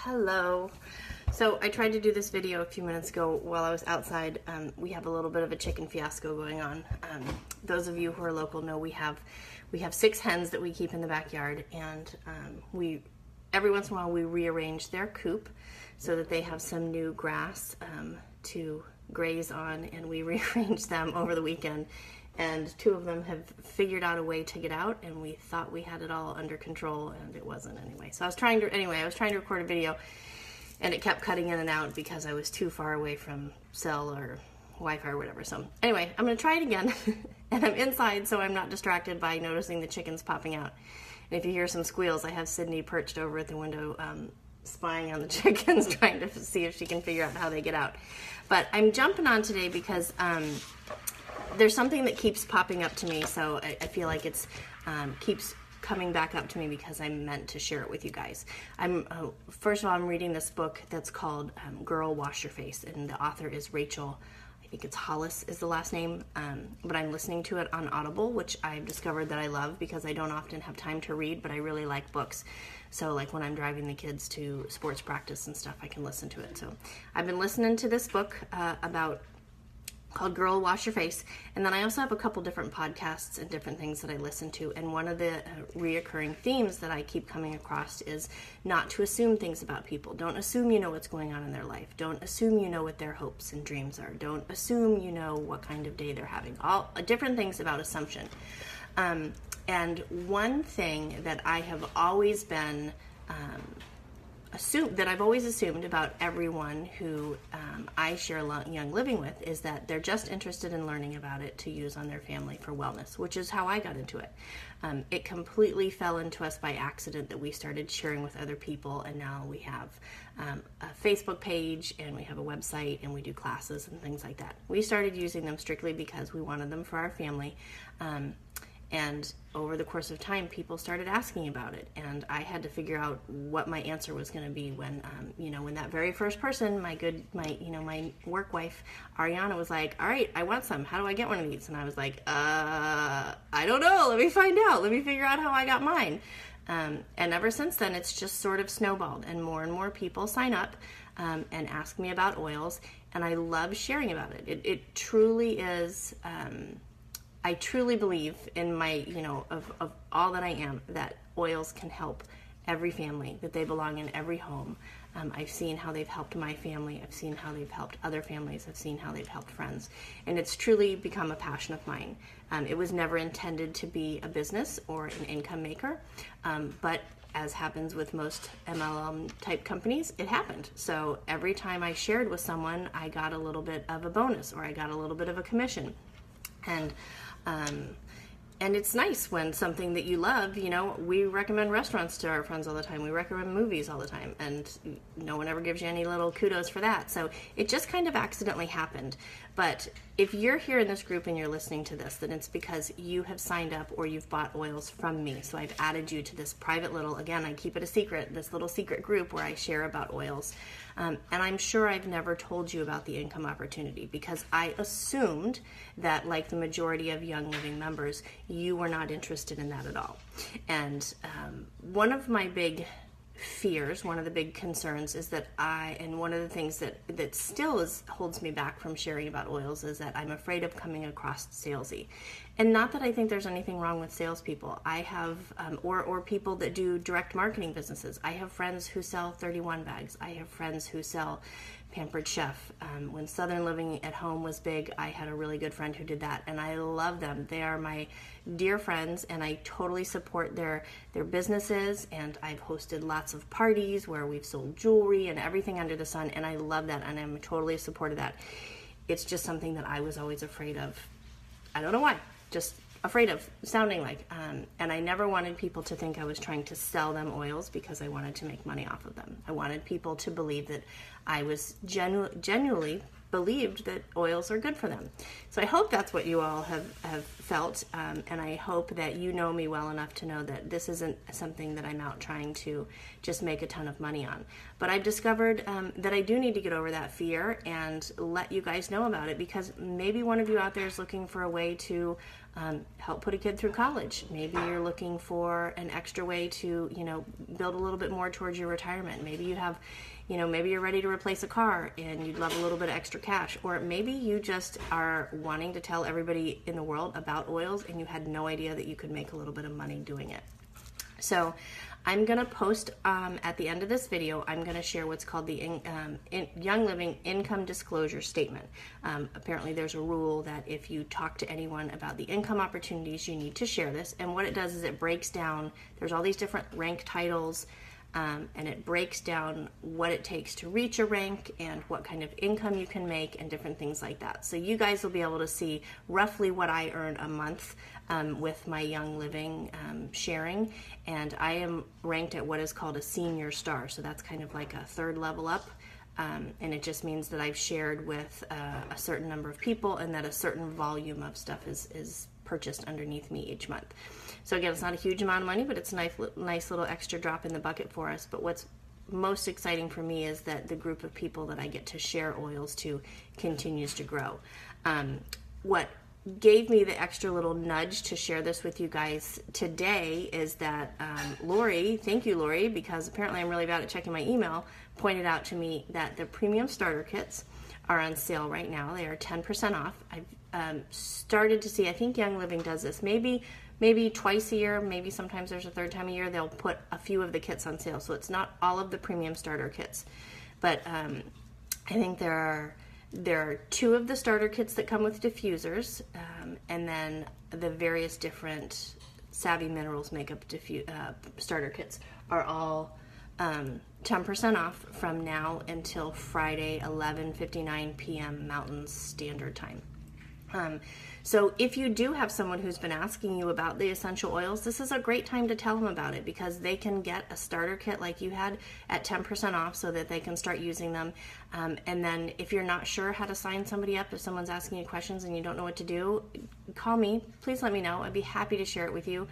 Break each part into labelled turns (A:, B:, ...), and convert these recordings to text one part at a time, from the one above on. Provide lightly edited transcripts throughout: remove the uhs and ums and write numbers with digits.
A: Hello. So I tried to do this video a few minutes ago while I was outside. We have a little bit of a chicken fiasco going on. Those of you who are local know we have 6 hens that we keep in the backyard, and every once in a while we rearrange their coop so that they have some new grass to graze on, and we rearranged them over the weekend. And 2 of them have figured out a way to get out, and we thought we had it all under control, and it wasn't anyway. So I was trying to record a video, and it kept cutting in and out because I was too far away from cell or Wi-Fi or whatever. So anyway, I'm going to try it again, and I'm inside so I'm not distracted by noticing the chickens popping out. And if you hear some squeals, I have Sydney perched over at the window spying on the chickens, trying to see if she can figure out how they get out. But I'm jumping on today because there's something that keeps popping up to me, so I feel like it's keeps coming back up to me because I meant to share it with you guys. First of all, I'm reading this book that's called Girl, Wash Your Face, and the author is Rachel. I think it's Hollis is the last name, but I'm listening to it on Audible, which I've discovered that I love because I don't often have time to read, but I really like books. So like when I'm driving the kids to sports practice and stuff, I can listen to it. So I've been listening to this book called Girl, Wash Your Face. And then I also have a couple different podcasts and different things that I listen to. And one of the reoccurring themes that I keep coming across is not to assume things about people. Don't assume you know what's going on in their life. Don't assume you know what their hopes and dreams are. Don't assume you know what kind of day they're having. All different things about assumption. And one thing that I have always been I've always assumed about everyone who I share Young Living with is that they're just interested in learning about it to use on their family for wellness, which is how I got into it. It completely fell into us by accident that we started sharing with other people, and now we have a Facebook page, and we have a website, and we do classes and things like that. We started using them strictly because we wanted them for our family. And over the course of time, people started asking about it, and I had to figure out what my answer was going to be when, when that very first person, my work wife, Ariana, was like, "All right, I want some. How do I get one of these?" And I was like, I don't know. Let me find out. Let me figure out how I got mine. And ever since then, it's just sort of snowballed, and more people sign up and ask me about oils, and I love sharing about it. It truly is. I truly believe in my, of all that I am, that oils can help every family, that they belong in every home. I've seen how they've helped my family. I've seen how they've helped other families. I've seen how they've helped friends. And it's truly become a passion of mine. It was never intended to be a business or an income maker, but as happens with most MLM type companies, it happened. So every time I shared with someone, I got a little bit of a bonus, or I got a little bit of a commission. And it's nice when something that you love, we recommend restaurants to our friends all the time. We recommend movies all the time, and no one ever gives you any little kudos for that. So it just kind of accidentally happened. But if you're here in this group and you're listening to this, then it's because you have signed up or you've bought oils from me. So I've added you to this private little, again, I keep it a secret, this little secret group where I share about oils. And I'm sure I've never told you about the income opportunity because I assumed that, like the majority of Young Living members, you were not interested in that at all. And one of my big fears, one of the big concerns is that and one of the things that still holds me back from sharing about oils is that I'm afraid of coming across salesy. And not that I think there's anything wrong with salespeople. I have, or people that do direct marketing businesses. I have friends who sell 31 bags. I have friends who sell Pampered Chef. When Southern Living at Home was big, I had a really good friend who did that, and I love them. They are my dear friends, and I totally support their businesses, and I've hosted lots of parties where we've sold jewelry and everything under the sun, and I love that, and I'm totally supportive of that. It's just something that I was always afraid of. I don't know why, just afraid of sounding like, and I never wanted people to think I was trying to sell them oils because I wanted to make money off of them. I wanted people to believe that I was genuinely believed that oils are good for them. So I hope that's what you all have felt, and I hope that you know me well enough to know that this isn't something that I'm out trying to just make a ton of money on. But I've discovered that I do need to get over that fear and let you guys know about it, because maybe one of you out there is looking for a way to help put a kid through college. Maybe you're looking for an extra way to, build a little bit more towards your retirement. Maybe you have, maybe you're ready to replace a car and you'd love a little bit of extra cash. Or maybe you just are wanting to tell everybody in the world about oils and you had no idea that you could make a little bit of money doing it. So I'm going to post at the end of this video, I'm going to share what's called the Young Living Income Disclosure Statement. Apparently there's a rule that if you talk to anyone about the income opportunities, you need to share this. And what it does is it breaks down, there's all these different rank titles, and it breaks down what it takes to reach a rank and what kind of income you can make and different things like that. So you guys will be able to see roughly what I earn a month with my Young Living sharing, and I am ranked at what is called a senior star. So that's kind of like a third level up, and it just means that I've shared with a certain number of people and that a certain volume of stuff is purchased underneath me each month. So again, it's not a huge amount of money, but it's a nice little extra drop in the bucket for us. But what's most exciting for me is that the group of people that I get to share oils to continues to grow. What gave me the extra little nudge to share this with you guys today is that Lori, thank you Lori, because apparently I'm really bad at checking my email, pointed out to me that the premium starter kits are on sale right now. They are 10% off. I've started to see, I think Young Living does this maybe twice a year, maybe sometimes there's a third time a year, they'll put a few of the kits on sale. So it's not all of the premium starter kits, but I think there are 2 of the starter kits that come with diffusers, and then the various different Savvy Minerals makeup starter kits are all 10% off from now until Friday, 11:59 p.m. Mountain Standard Time. So if you do have someone who's been asking you about the essential oils, this is a great time to tell them about it, because they can get a starter kit like you had at 10% off so that they can start using them. And then if you're not sure how to sign somebody up, if someone's asking you questions and you don't know what to do, call me. Please let me know. I'd be happy to share it with you.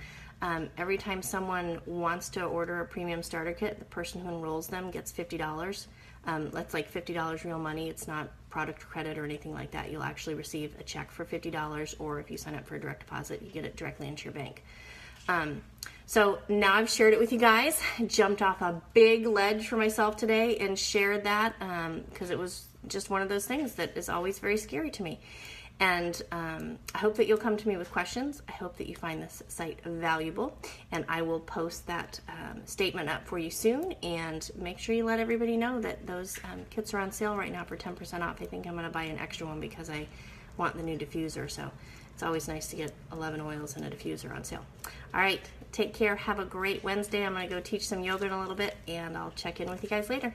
A: Every time someone wants to order a premium starter kit, the person who enrolls them gets $50. That's like $50 real money. It's not product credit or anything like that. You'll actually receive a check for $50, or if you sign up for a direct deposit, you get it directly into your bank. So now I've shared it with you guys. I jumped off a big ledge for myself today and shared that because it was just one of those things that is always very scary to me. And I hope that you'll come to me with questions. I hope that you find this site valuable, and I will post that statement up for you soon. And make sure you let everybody know that those kits are on sale right now for 10% off. I think I'm going to buy an extra one because I want the new diffuser. So it's always nice to get 11 oils and a diffuser on sale. All right, take care. Have a great Wednesday. I'm going to go teach some yoga in a little bit, and I'll check in with you guys later.